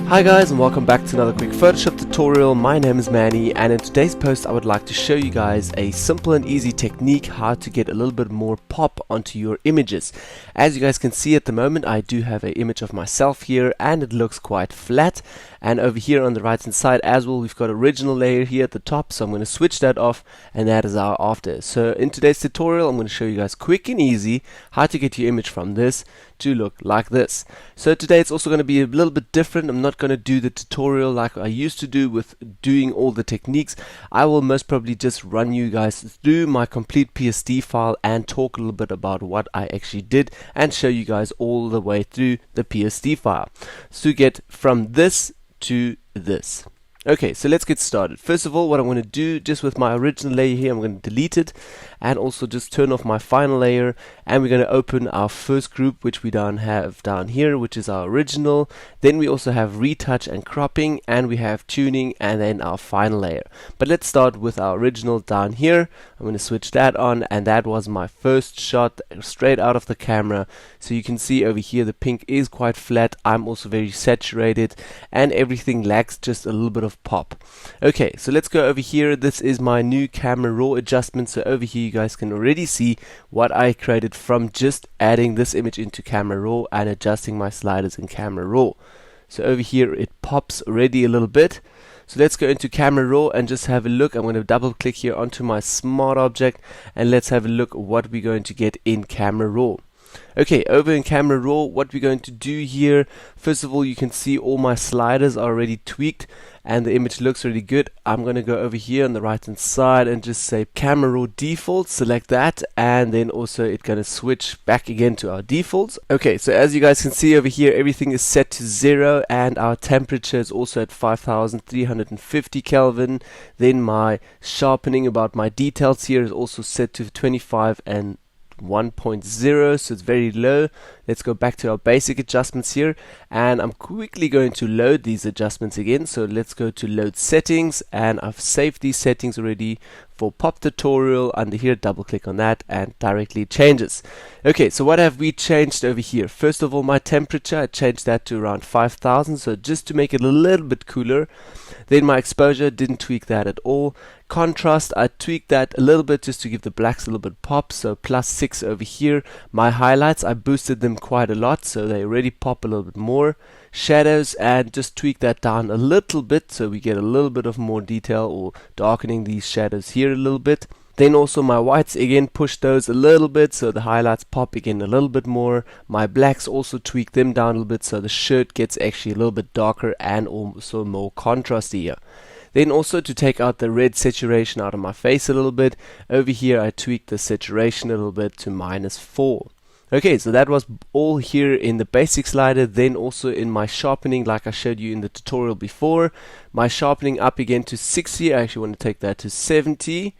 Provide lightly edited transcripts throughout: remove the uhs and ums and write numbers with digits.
Hi guys, and welcome back to another quick Photoshop tutorial. My name is Manny, and in today's post I would like to show you guys a simple and easy technique how to get a little bit more pop onto your images. As you guys can see at the moment, I do have an image of myself here and it looks quite flat, and over here on the right hand side as well we've got original layer here at the top, so I'm going to switch that off, and that is our after. So in today's tutorial I'm going to show you guys quick and easy how to get your image from this to look like this. So today it's also going to be a little bit different. I'm not going to do the tutorial like I used to do with doing all the techniques. I will most probably just run you guys through my complete PSD file and talk a little bit about what I actually did and show you guys all the way through the PSD file to get from this to this. Okay, so let's get started. First of all, what I'm going to do, just with my original layer here, I'm going to delete it and also just turn off my final layer, and we're going to open our first group, which we have down here, which is our original. Then we also have retouch and cropping, and we have tuning, and then our final layer. But let's start with our original down here. I'm going to switch that on, and that was my first shot straight out of the camera. So you can see over here the pink is quite flat. I'm also very saturated, and everything lacks just a little bit of pop. Okay, so let's go over here. This is my new Camera Raw adjustment. So over here you guys can already see what I created from just adding this image into Camera Raw and adjusting my sliders in Camera Raw. So over here it pops already a little bit. So let's go into Camera Raw and just have a look. I'm going to double click here onto my smart object, and let's have a look what we're going to get in Camera Raw. Okay, over in Camera Raw, what we're going to do here, first of all, you can see all my sliders are already tweaked and the image looks really good. I'm going to go over here on the right hand side and just say Camera Raw default, select that, and then also it's going to switch back again to our defaults. Okay, so as you guys can see over here, everything is set to 0 and our temperature is also at 5350 Kelvin. Then my sharpening about my details here is also set to 25 and 1.0, so it's very low. Let's go back to our basic adjustments here, and I'm quickly going to load these adjustments again. So let's go to load settings, and I've saved these settings already for pop tutorial. Under here, double click on that and directly changes. Okay, so what have we changed over here? First of all, my temperature, I changed that to around 5000, so just to make it a little bit cooler. Then my exposure, didn't tweak that at all. Contrast, I tweaked that a little bit just to give the blacks a little bit pop, so +6 over here. My highlights, I boosted them quite a lot, so they already pop a little bit more. Shadows, and just tweak that down a little bit so we get a little bit of more detail, or darkening these shadows here a little bit. Then also my whites, again push those a little bit so the highlights pop again a little bit more. My blacks, also tweak them down a little bit so the shirt gets actually a little bit darker and also more contrasty here. Then also to take out the red saturation out of my face a little bit, over here I tweaked the saturation a little bit to -4. Okay, so that was all here in the basic slider. Then also in my sharpening, like I showed you in the tutorial before, my sharpening up again to 60. I actually want to take that to 70.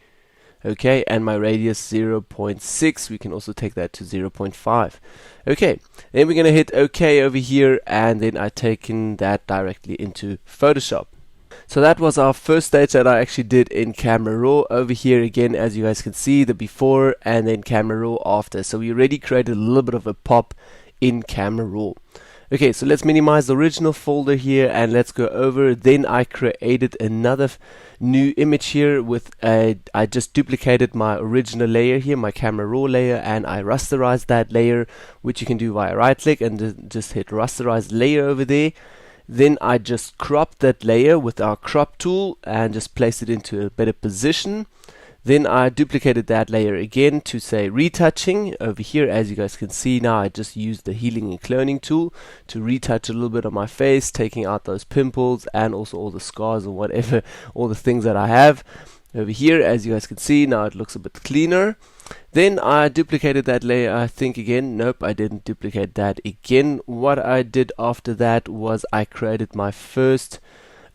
Okay, and my radius 0.6, we can also take that to 0.5. Okay, then we're going to hit OK over here, and then I've taken that directly into Photoshop. So that was our first stage that I actually did in Camera Raw. Over here again, as you guys can see, the before and then Camera Raw after. So we already created a little bit of a pop in Camera Raw. Okay, so let's minimize the original folder here and let's go over. Then I created another new image here with I just duplicated my original layer here, my Camera Raw layer, and I rasterized that layer, which you can do via right click and just hit rasterize layer over there. Then I just cropped that layer with our crop tool and just placed it into a better position. Then I duplicated that layer again to say retouching. Over here, as you guys can see now, I just used the healing and cloning tool to retouch a little bit of my face, taking out those pimples and also all the scars and whatever, all the things that I have. Over here, as you guys can see, now it looks a bit cleaner. Then I duplicated that layer, I think again. Nope, I didn't duplicate that again. What I did after that was I created my first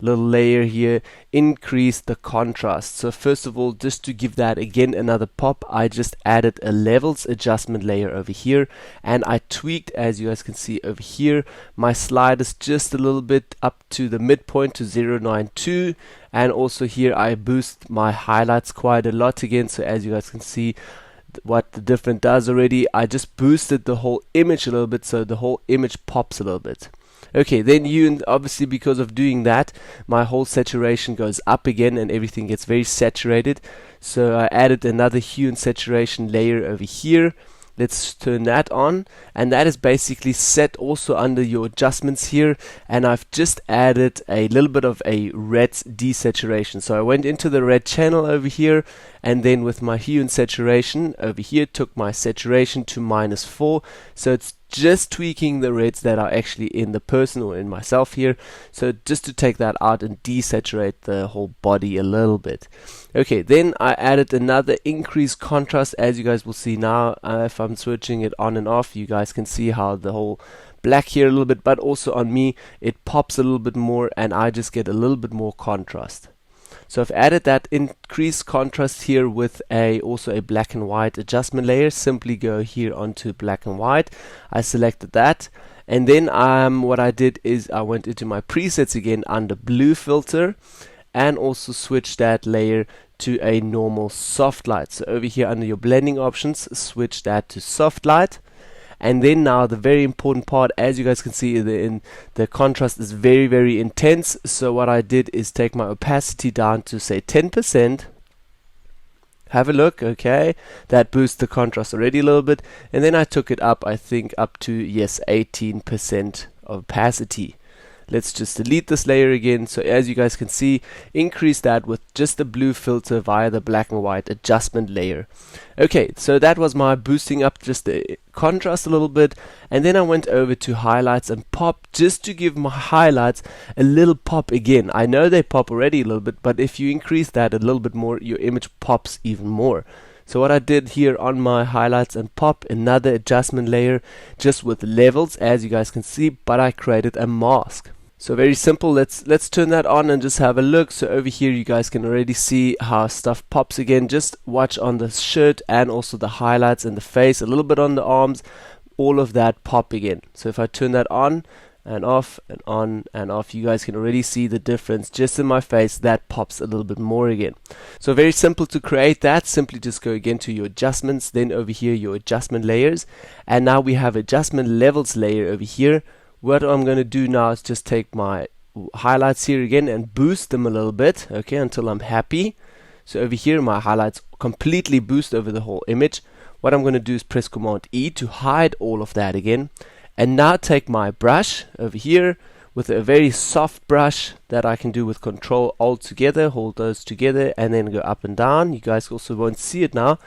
little layer here, increase the contrast. So first of all, just to give that again another pop, I just added a levels adjustment layer over here, and I tweaked, as you guys can see over here, my sliders just a little bit up to the midpoint to 0.92, and also here I boost my highlights quite a lot again. So as you guys can see what the different does already, I just boosted the whole image a little bit so the whole image pops a little bit. Okay, then obviously because of doing that, my whole saturation goes up again and everything gets very saturated. So I added another hue and saturation layer over here. Let's turn that on, and that is basically set also under your adjustments here, and I've just added a little bit of a red desaturation. So I went into the red channel over here, and then with my hue and saturation over here took my saturation to -4, so it's just tweaking the reds that are actually in the person or in myself here, so just to take that out and desaturate the whole body a little bit. Okay, then I added another increased contrast. As you guys will see now, if I'm switching it on and off, you guys can see how the whole black here a little bit, but also on me it pops a little bit more and I just get a little bit more contrast. So I've added that increased contrast here with also a black and white adjustment layer. Simply go here onto black and white. I selected that, and then what I did is I went into my presets again under blue filter and also switched that layer to a normal soft light. So over here under your blending options, switch that to soft light. And then now the very important part, as you guys can see, the contrast is very, very intense. So what I did is take my opacity down to say 10%. Have a look. Okay, that boosts the contrast already a little bit, and then I took it up, I think up to, yes, 18% opacity. Let's just delete this layer again. So as you guys can see, increase that with just the blue filter via the black and white adjustment layer. Okay, so that was my boosting up just the contrast a little bit, and then I went over to highlights and pop just to give my highlights a little pop again. I know they pop already a little bit, but if you increase that a little bit more, your image pops even more. So what I did here on my highlights and pop, another adjustment layer just with levels, as you guys can see, but I created a mask. So very simple. Let's turn that on and just have a look. So over here you guys can already see how stuff pops again. Just watch on the shirt and also the highlights and the face, a little bit on the arms, all of that pop again. So if I turn that on and off and on and off, you guys can already see the difference just in my face. That pops a little bit more again. So very simple to create that. Simply just go again to your adjustments, then over here your adjustment layers, and now we have adjustment levels layer over here. What I'm going to do now is just take my highlights here again and boost them a little bit, okay, until I'm happy. So over here my highlights completely boost over the whole image. What I'm going to do is press Command E to hide all of that again, and now take my brush over here with a very soft brush that I can do with Control Alt together, hold those together and then go up and down. You guys also won't see it now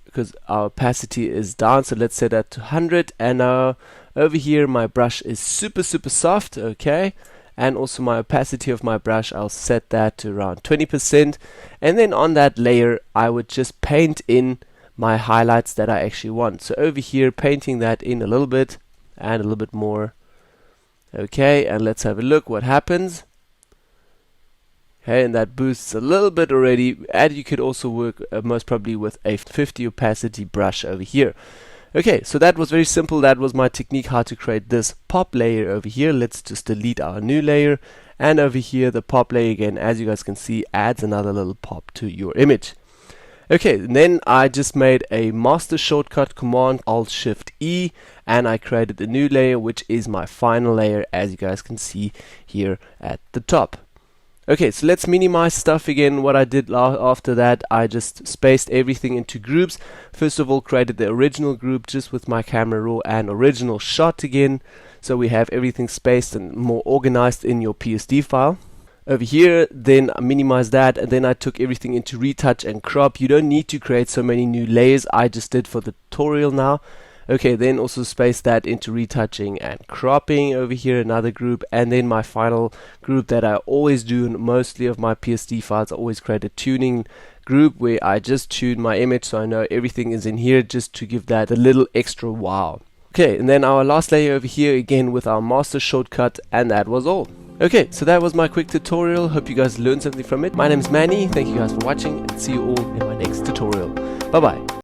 because our opacity is down, so let's set that to 100, and now over here my brush is super soft, okay, and also my opacity of my brush, I'll set that to around 20%, and then on that layer I would just paint in my highlights that I actually want. So over here painting that in a little bit and a little bit more, okay, and let's have a look what happens. Okay, and that boosts a little bit already, and you could also work most probably with a 50 opacity brush over here. Okay, so that was very simple. That was my technique how to create this pop layer over here. Let's just delete our new layer, and over here the pop layer again, as you guys can see, adds another little pop to your image. Okay, and then I just made a master shortcut, Command Alt Shift E, and I created a new layer which is my final layer, as you guys can see here at the top. Okay, so let's minimize stuff again. What I did after that, I just spaced everything into groups. First of all, created the original group just with my camera raw and original shot again. So we have everything spaced and more organized in your PSD file. Over here, then I minimized that, and then I took everything into retouch and crop. You don't need to create so many new layers. I just did for the tutorial now. Okay, then also space that into retouching and cropping over here, another group, and then my final group that I always do in mostly of my PSD files. I always create a tuning group where I just tune my image so I know everything is in here, just to give that a little extra wow. Okay, and then our last layer over here again with our master shortcut, and that was all. Okay, so that was my quick tutorial. Hope you guys learned something from it. My name is Manny. Thank you guys for watching, and see you all in my next tutorial. Bye bye.